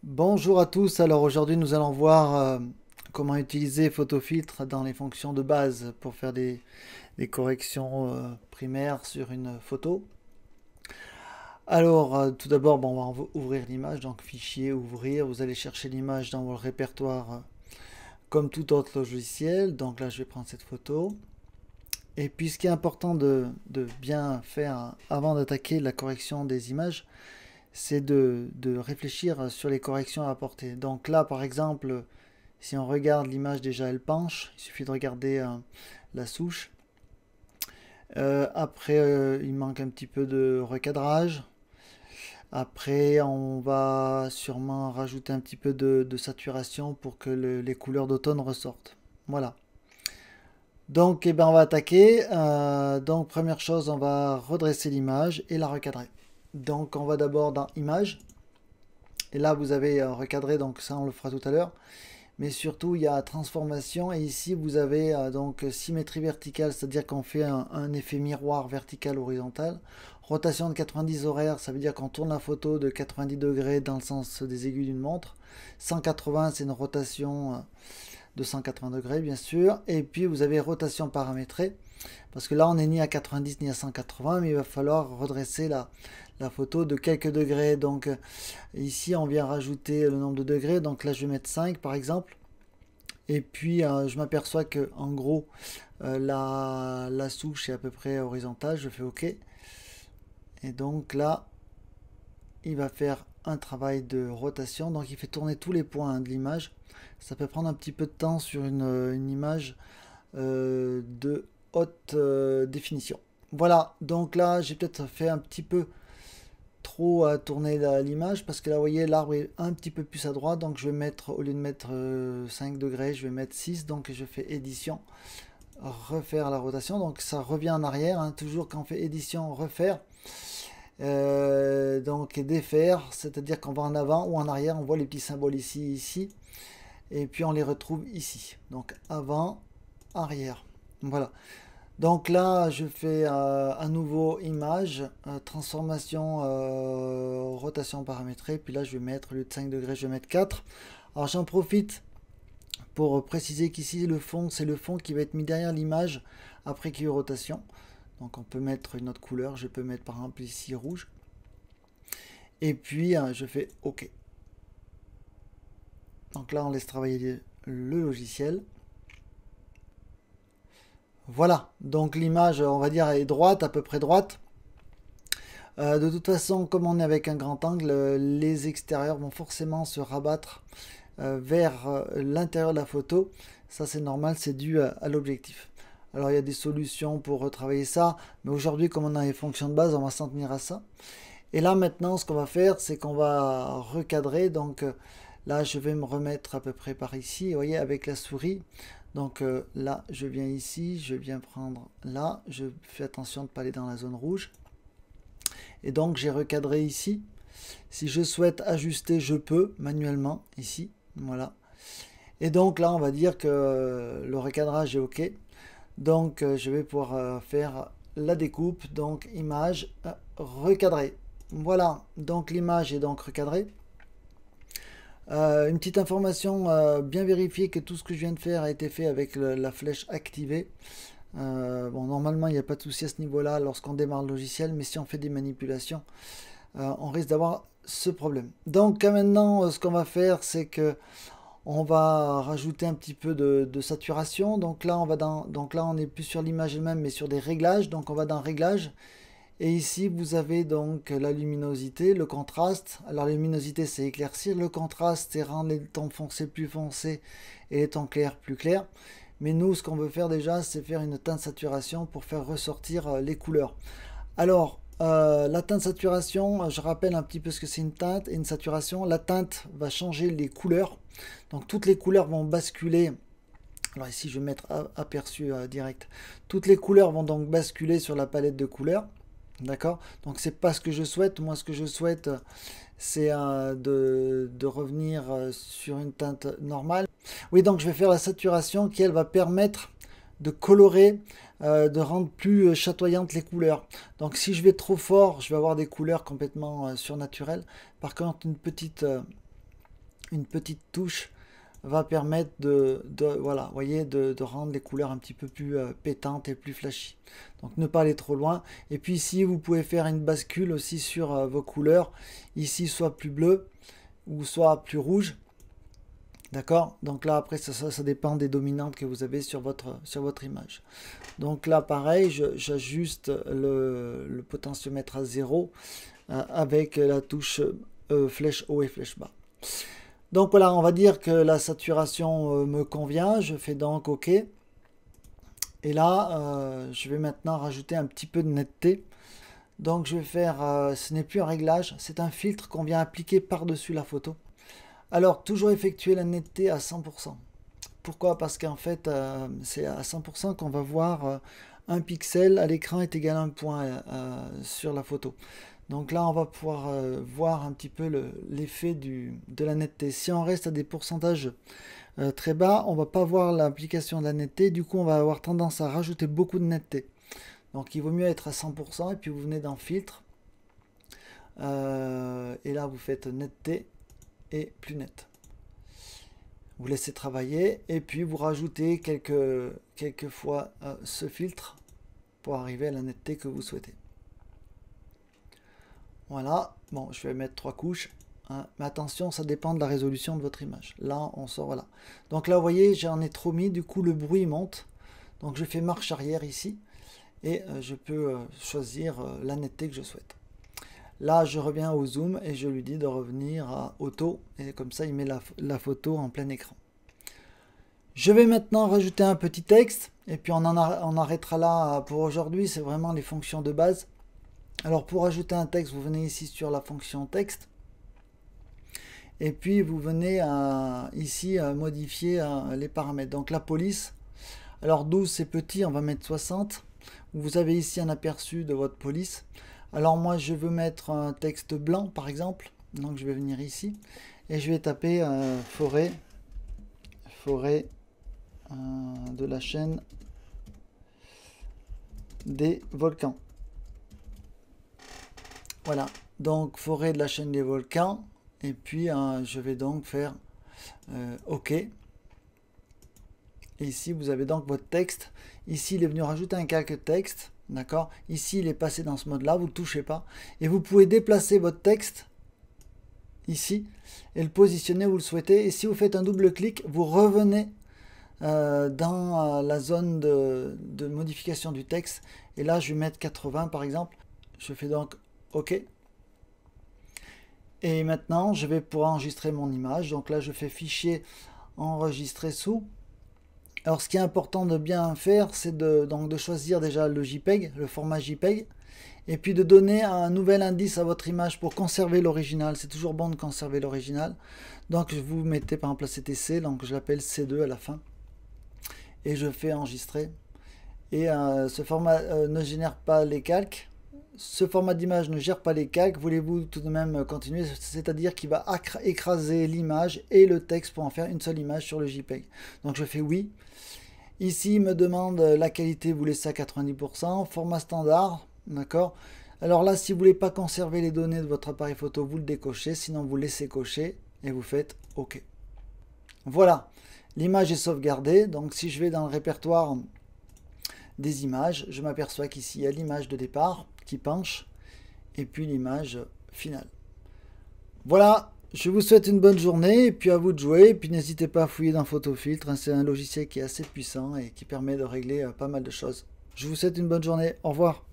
Bonjour à tous, alors aujourd'hui nous allons voir comment utiliser Photofiltre dans les fonctions de base pour faire des corrections primaires sur une photo. Alors tout d'abord on va ouvrir l'image, donc fichier, ouvrir, vous allez chercher l'image dans votre répertoire comme tout autre logiciel, donc là je vais prendre cette photo. Et puis ce qui est important de bien faire avant d'attaquer la correction des images, c'est de réfléchir sur les corrections à apporter. Donc là, par exemple, si on regarde l'image, déjà elle penche, il suffit de regarder la souche. Après, il manque un petit peu de recadrage. Après, on va sûrement rajouter un petit peu de saturation pour que les couleurs d'automne ressortent. Voilà. Donc, eh ben, on va attaquer. Donc, première chose, on va redresser l'image et la recadrer. Donc, on va d'abord dans Images. Et là, vous avez recadré, donc ça, on le fera tout à l'heure. Mais surtout, il y a transformation. Et ici, vous avez donc symétrie verticale, c'est-à-dire qu'on fait un effet miroir vertical-horizontal. Rotation de 90 horaires, ça veut dire qu'on tourne la photo de 90 degrés dans le sens des aiguilles d'une montre. 180, c'est une rotation de 180 degrés, bien sûr. Et puis, vous avez rotation paramétrée. Parce que là, on n'est ni à 90 ni à 180, mais il va falloir redresser la photo de quelques degrés. Donc ici, on vient rajouter le nombre de degrés. Donc là, je vais mettre 5 par exemple. Et puis, je m'aperçois que en gros, la souche est à peu près horizontale. Je fais OK. Et donc là, il va faire un travail de rotation. Donc il fait tourner tous les points de l'image. Ça peut prendre un petit peu de temps sur une image de haute définition. Voilà, donc là j'ai peut-être fait un petit peu trop à tourner l'image parce que là vous voyez l'arbre est un petit peu plus à droite, donc je vais mettre, au lieu de mettre 5 degrés, je vais mettre 6, donc je fais édition, refaire la rotation, donc ça revient en arrière, hein, toujours quand on fait édition, refaire, donc défaire, c'est-à-dire qu'on va en avant ou en arrière, on voit les petits symboles ici, et puis on les retrouve ici, donc avant, arrière, voilà. Donc là, je fais à nouveau image, transformation, rotation paramétrée. Puis là, je vais mettre, au lieu de 5 degrés, je vais mettre 4. Alors j'en profite pour préciser qu'ici, le fond, c'est le fond qui va être mis derrière l'image après qu'il y ait eu rotation. Donc on peut mettre une autre couleur. Je peux mettre par exemple ici rouge. Et puis, je fais OK. Donc là, on laisse travailler le logiciel. Voilà, donc l'image, on va dire, est droite, à peu près droite. De toute façon, comme on est avec un grand angle, les extérieurs vont forcément se rabattre vers l'intérieur de la photo. Ça, c'est normal, c'est dû à l'objectif. Alors, il y a des solutions pour retravailler ça, mais aujourd'hui, comme on a les fonctions de base, on va s'en tenir à ça. Et là, maintenant, ce qu'on va faire, c'est qu'on va recadrer. Donc, là, je vais me remettre à peu près par ici, vous voyez, avec la souris. Donc là, je viens ici, je viens prendre là, je fais attention de ne pas aller dans la zone rouge. Et donc j'ai recadré ici. Si je souhaite ajuster, je peux manuellement ici. Voilà. Et donc là, on va dire que le recadrage est OK. Donc je vais pouvoir faire la découpe. Donc image recadrée. Voilà. Donc l'image est donc recadrée. Une petite information, bien vérifier que tout ce que je viens de faire a été fait avec la flèche activée. Bon, normalement, il n'y a pas de souci à ce niveau-là lorsqu'on démarre le logiciel, mais si on fait des manipulations, on risque d'avoir ce problème. Donc maintenant, ce qu'on va faire, c'est que on va rajouter un petit peu de saturation. Donc là, on n'est plus sur l'image elle-même, mais sur des réglages. Donc on va dans Réglages. Et ici, vous avez donc la luminosité, le contraste. Alors la luminosité, c'est éclaircir. Le contraste, c'est rendre les tons foncés plus foncés et les tons clairs plus clairs. Mais nous, ce qu'on veut faire déjà, c'est faire une teinte saturation pour faire ressortir les couleurs. Alors, la teinte saturation, je rappelle un petit peu ce que c'est une teinte et une saturation. La teinte va changer les couleurs. Donc toutes les couleurs vont basculer. Alors ici, je vais mettre aperçu direct. Toutes les couleurs vont donc basculer sur la palette de couleurs. D'accord? Donc c'est pas ce que je souhaite. Moi, ce que je souhaite, c'est de revenir sur une teinte normale. Oui, donc je vais faire la saturation qui, elle, va permettre de colorer, de rendre plus chatoyantes les couleurs. Donc si je vais trop fort, je vais avoir des couleurs complètement surnaturelles. Par contre, une petite une petite touche va permettre voilà, voyez, de rendre les couleurs un petit peu plus pétantes et plus flashy. Donc ne pas aller trop loin. Et puis ici, vous pouvez faire une bascule aussi sur vos couleurs. Ici, soit plus bleu ou soit plus rouge. D'accord? Donc là, après, ça dépend des dominantes que vous avez sur votre image. Donc là, pareil, j'ajuste le potentiomètre à 0 avec la touche flèche haut et flèche bas. Donc voilà, on va dire que la saturation me convient. Je fais donc OK. Et là, je vais maintenant rajouter un petit peu de netteté. Donc je vais faire, ce n'est plus un réglage, c'est un filtre qu'on vient appliquer par-dessus la photo. Alors, toujours effectuer la netteté à 100%. Pourquoi? Parce qu'en fait, c'est à 100% qu'on va voir un pixel à l'écran est égal à un point sur la photo. Donc là, on va pouvoir voir un petit peu l'effet de la netteté. Si on reste à des pourcentages très bas, on ne va pas voir l'application de la netteté. Du coup, on va avoir tendance à rajouter beaucoup de netteté. Donc il vaut mieux être à 100% et puis vous venez dans filtre. Et là, vous faites netteté et plus net. Vous laissez travailler et puis vous rajoutez quelques fois ce filtre pour arriver à la netteté que vous souhaitez. Voilà, bon, je vais mettre 3 couches, hein, mais attention, ça dépend de la résolution de votre image. Là, on sort, voilà. Donc là, vous voyez, j'en ai trop mis, du coup, le bruit monte. Donc je fais marche arrière ici et je peux choisir la netteté que je souhaite. Là, je reviens au zoom et je lui dis de revenir à auto. Et comme ça, il met la photo en plein écran. Je vais maintenant rajouter un petit texte. Et puis, on arrêtera là pour aujourd'hui. C'est vraiment les fonctions de base. Alors, pour ajouter un texte, vous venez ici sur la fonction texte. Et puis, vous venez ici modifier les paramètres. Donc, la police. Alors, 12, c'est petit. On va mettre 60. Vous avez ici un aperçu de votre police. Alors moi je veux mettre un texte blanc par exemple, donc je vais venir ici et je vais taper forêt de la chaîne des volcans. Voilà, donc forêt de la chaîne des volcans et puis je vais donc faire OK. Et ici vous avez donc votre texte. Ici il est venu rajouter un calque texte. D'accord? Ici, il est passé dans ce mode-là, vous ne touchez pas. Et vous pouvez déplacer votre texte ici et le positionner où vous le souhaitez. Et si vous faites un double clic, vous revenez dans la zone de modification du texte. Et là, je vais mettre 80 par exemple. Je fais donc OK. Et maintenant, je vais pouvoir enregistrer mon image. Donc là, je fais fichier enregistrer sous. Alors ce qui est important de bien faire, c'est de choisir déjà le JPEG, le format JPEG, et puis de donner un nouvel indice à votre image pour conserver l'original. C'est toujours bon de conserver l'original. Donc vous mettez par exemple la CTC, donc je l'appelle C2 à la fin, et je fais enregistrer. Et ce format ne génère pas les calques. Ce format d'image ne gère pas les calques. Voulez-vous tout de même continuer? C'est-à-dire qu'il va écraser l'image et le texte pour en faire une seule image sur le JPEG. Donc je fais oui. Ici, il me demande la qualité, vous laissez à 90%, format standard, d'accord? Alors là, si vous ne voulez pas conserver les données de votre appareil photo, vous le décochez, sinon vous laissez cocher et vous faites OK. Voilà, l'image est sauvegardée, donc si je vais dans le répertoire des images, je m'aperçois qu'ici, il y a l'image de départ qui penche et puis l'image finale. Voilà. Je vous souhaite une bonne journée et puis à vous de jouer. Et puis n'hésitez pas à fouiller dans PhotoFiltre. C'est un logiciel qui est assez puissant et qui permet de régler pas mal de choses. Je vous souhaite une bonne journée. Au revoir.